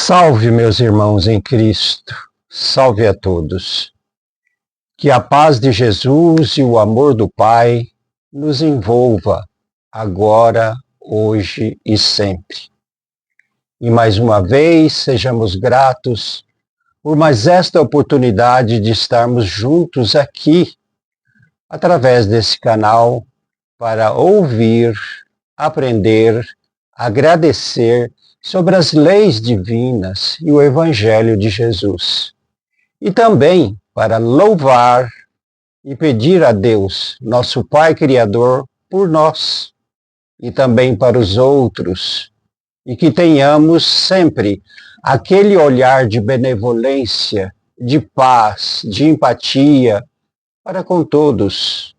Salve, meus irmãos em Cristo, salve a todos. Que a paz de Jesus e o amor do Pai nos envolva agora, hoje e sempre. E mais uma vez, sejamos gratos por mais esta oportunidade de estarmos juntos aqui, através desse canal, para ouvir, aprender, agradecer sobre as leis divinas e o Evangelho de Jesus. E também para louvar e pedir a Deus, nosso Pai Criador, por nós e também para os outros. E que tenhamos sempre aquele olhar de benevolência, de paz, de empatia para com todos.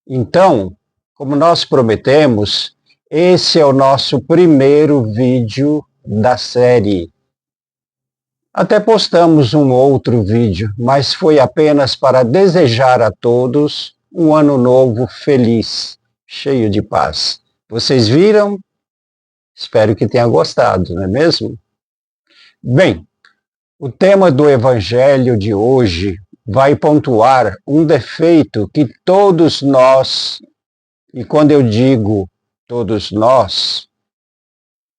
Então, como nós prometemos, esse é o nosso primeiro vídeo da série. Até postamos um outro vídeo, mas foi apenas para desejar a todos um ano novo feliz, cheio de paz. Vocês viram? Espero que tenham gostado, não é mesmo? Bem, o tema do Evangelho de hoje vai pontuar um defeito que todos nós, e quando eu digo todos nós,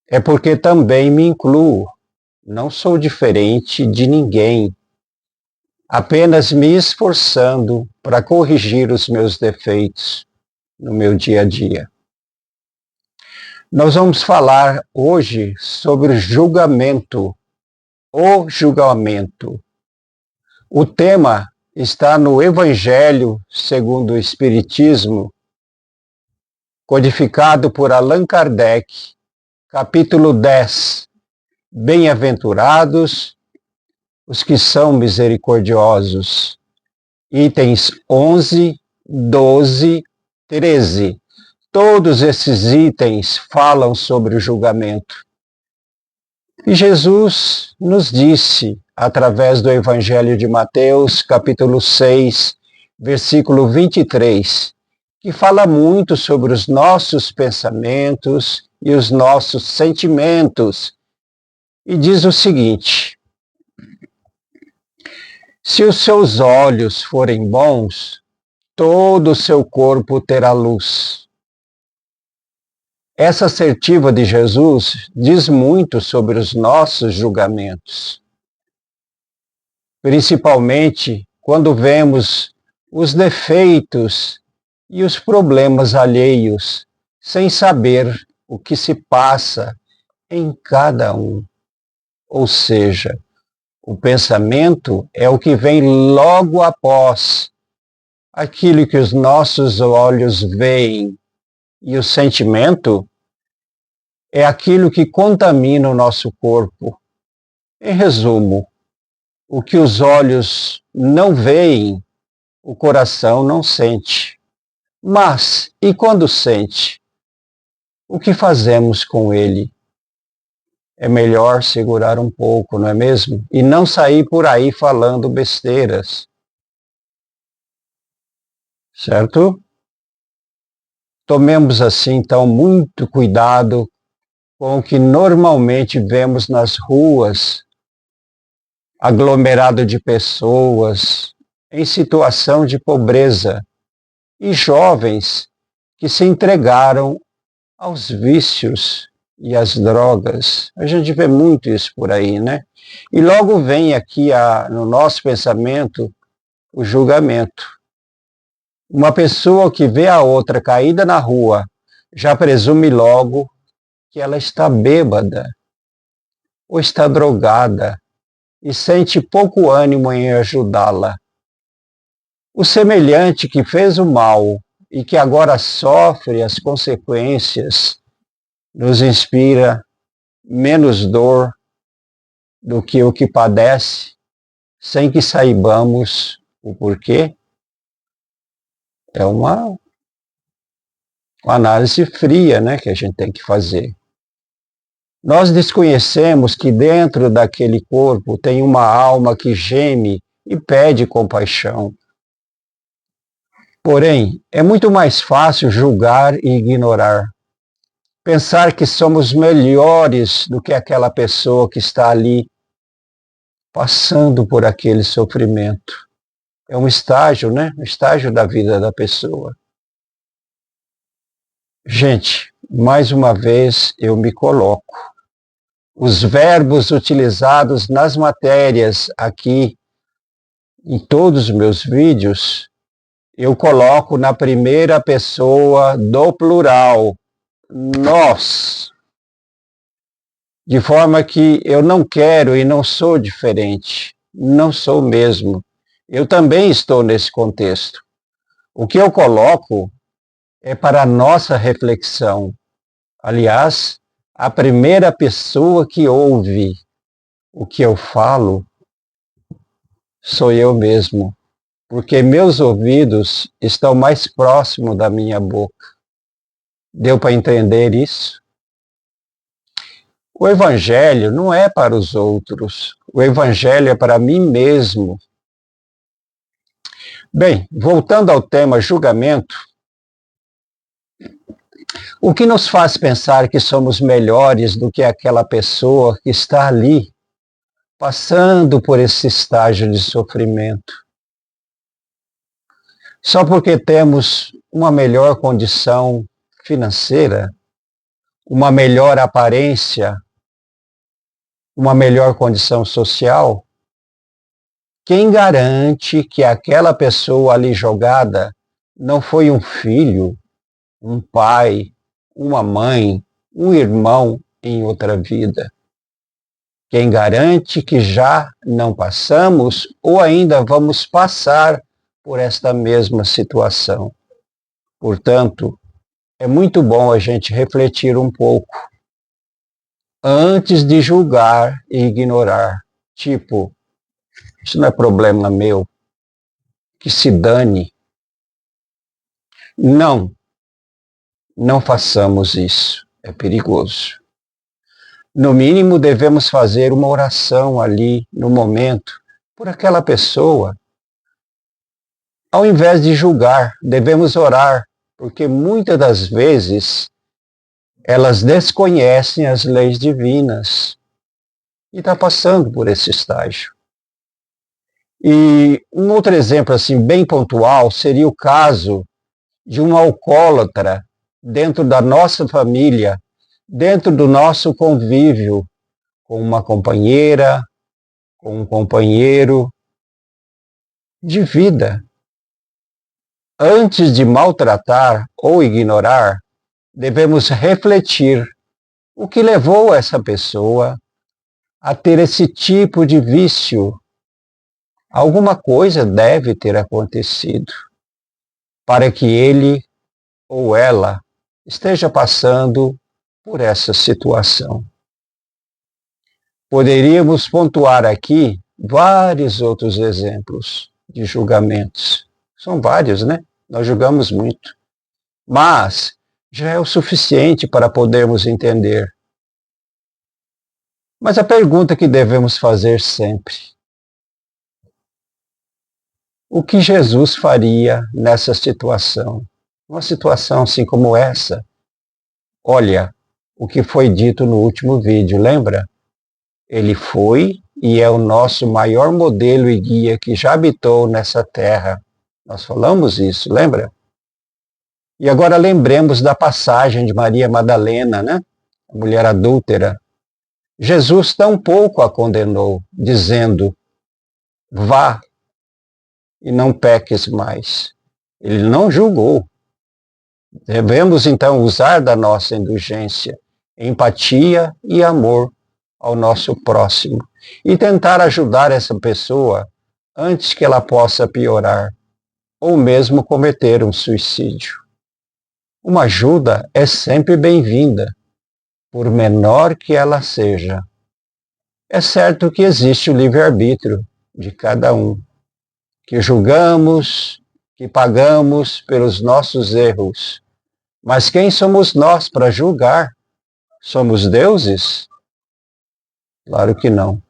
é porque também me incluo. Não sou diferente de ninguém, apenas me esforçando para corrigir os meus defeitos no meu dia a dia. Nós vamos falar hoje sobre julgamento, o julgamento. O tema está no Evangelho segundo o Espiritismo, codificado por Allan Kardec, capítulo 10. Bem-aventurados os que são misericordiosos. Itens 11, 12, 13. Todos esses itens falam sobre o julgamento. E Jesus nos disse, através do Evangelho de Mateus, capítulo 6, versículo 23, que fala muito sobre os nossos pensamentos e os nossos sentimentos. E diz o seguinte: se os seus olhos forem bons, todo o seu corpo terá luz. Essa assertiva de Jesus diz muito sobre os nossos julgamentos, principalmente quando vemos os defeitos e os problemas alheios, sem saber o que se passa em cada um. Ou seja, o pensamento é o que vem logo após aquilo que os nossos olhos veem, e o sentimento é aquilo que contamina o nosso corpo. Em resumo, o que os olhos não veem, o coração não sente. Mas, e quando sente? O que fazemos com ele? É melhor segurar um pouco, não é mesmo? E não sair por aí falando besteiras. Certo? Tomemos assim, então, muito cuidado com o que normalmente vemos nas ruas, aglomerado de pessoas em situação de pobreza e jovens que se entregaram aos vícios e às drogas. A gente vê muito isso por aí, né? E logo vem aqui no nosso pensamento o julgamento. Uma pessoa que vê a outra caída na rua já presume logo que ela está bêbada ou está drogada e sente pouco ânimo em ajudá-la. O semelhante que fez o mal e que agora sofre as consequências nos inspira menos dor do que o que padece, sem que saibamos o porquê. É uma análise fria, né, que a gente tem que fazer. Nós desconhecemos que dentro daquele corpo tem uma alma que geme e pede compaixão. Porém, é muito mais fácil julgar e ignorar. Pensar que somos melhores do que aquela pessoa que está ali passando por aquele sofrimento. É um estágio, né? Um estágio da vida da pessoa. Gente, mais uma vez eu me coloco. Os verbos utilizados nas matérias aqui, em todos os meus vídeos, eu coloco na primeira pessoa do plural, nós. De forma que eu não quero e não sou diferente. Não sou mesmo. Eu também estou nesse contexto. O que eu coloco é para a nossa reflexão. Aliás, a primeira pessoa que ouve o que eu falo sou eu mesmo, porque meus ouvidos estão mais próximos da minha boca. Deu para entender isso? O Evangelho não é para os outros, o Evangelho é para mim mesmo. Bem, voltando ao tema julgamento, o que nos faz pensar que somos melhores do que aquela pessoa que está ali, passando por esse estágio de sofrimento? Só porque temos uma melhor condição financeira, uma melhor aparência, uma melhor condição social? Quem garante que aquela pessoa ali jogada não foi um filho, um pai, uma mãe, um irmão em outra vida? Quem garante que já não passamos ou ainda vamos passar por esta mesma situação? Portanto, é muito bom a gente refletir um pouco antes de julgar e ignorar. Tipo, isso não é problema meu, que se dane. Não, não façamos isso, é perigoso. No mínimo, devemos fazer uma oração ali, no momento, por aquela pessoa. Ao invés de julgar, devemos orar, porque muitas das vezes elas desconhecem as leis divinas e está passando por esse estágio. E um outro exemplo assim bem pontual seria o caso de um alcoólatra dentro da nossa família, dentro do nosso convívio, com uma companheira, com um companheiro de vida. Antes de maltratar ou ignorar, devemos refletir o que levou essa pessoa a ter esse tipo de vício. Alguma coisa deve ter acontecido para que ele ou ela esteja passando por essa situação. Poderíamos pontuar aqui vários outros exemplos de julgamentos. São vários, né? Nós julgamos muito. Mas já é o suficiente para podermos entender. Mas a pergunta que devemos fazer sempre: o que Jesus faria nessa situação? Uma situação assim como essa. Olha o que foi dito no último vídeo, lembra? Ele foi e é o nosso maior modelo e guia que já habitou nessa terra. Nós falamos isso, lembra? E agora lembremos da passagem de Maria Madalena, né? A mulher adúltera. Jesus tampouco a condenou, dizendo: vá e não peques mais. Ele não julgou. Devemos então usar da nossa indulgência, empatia e amor ao nosso próximo e tentar ajudar essa pessoa antes que ela possa piorar ou mesmo cometer um suicídio. Uma ajuda é sempre bem-vinda, por menor que ela seja. É certo que existe o livre-arbítrio de cada um, que julgamos, que pagamos pelos nossos erros. Mas quem somos nós para julgar? Somos deuses? Claro que não.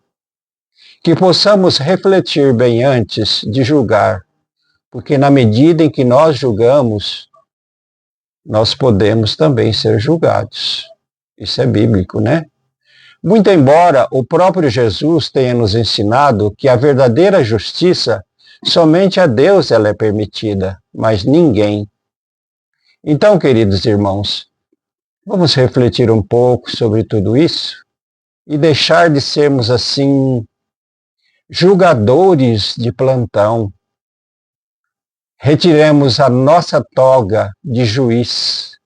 Que possamos refletir bem antes de julgar, porque na medida em que nós julgamos, nós podemos também ser julgados. Isso é bíblico, né? Muito embora o próprio Jesus tenha nos ensinado que a verdadeira justiça somente a Deus ela é permitida, mas ninguém. Então, queridos irmãos, vamos refletir um pouco sobre tudo isso e deixar de sermos assim julgadores de plantão. Retiremos a nossa toga de juiz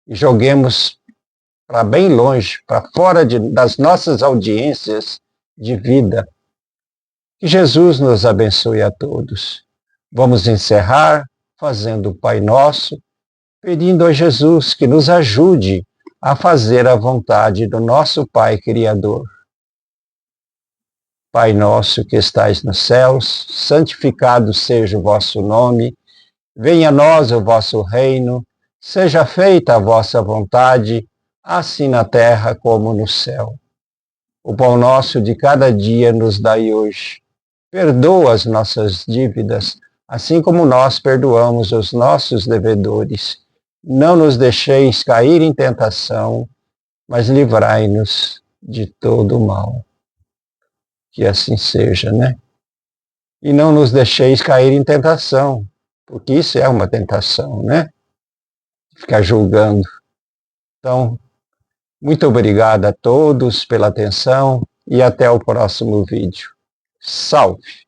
e joguemos para bem longe, para fora das nossas audiências de vida. Que Jesus nos abençoe a todos. Vamos encerrar fazendo o Pai Nosso, pedindo a Jesus que nos ajude a fazer a vontade do nosso Pai Criador. Pai nosso que estais nos céus, santificado seja o vosso nome, venha a nós o vosso reino, seja feita a vossa vontade, assim na terra como no céu. O pão nosso de cada dia nos dai hoje. Perdoa as nossas dívidas, assim como nós perdoamos os nossos devedores. Não nos deixeis cair em tentação, mas livrai-nos de todo o mal. Que assim seja, né? E não nos deixeis cair em tentação, porque isso é uma tentação, né? Ficar julgando. Então, muito obrigado a todos pela atenção e até o próximo vídeo. Salve!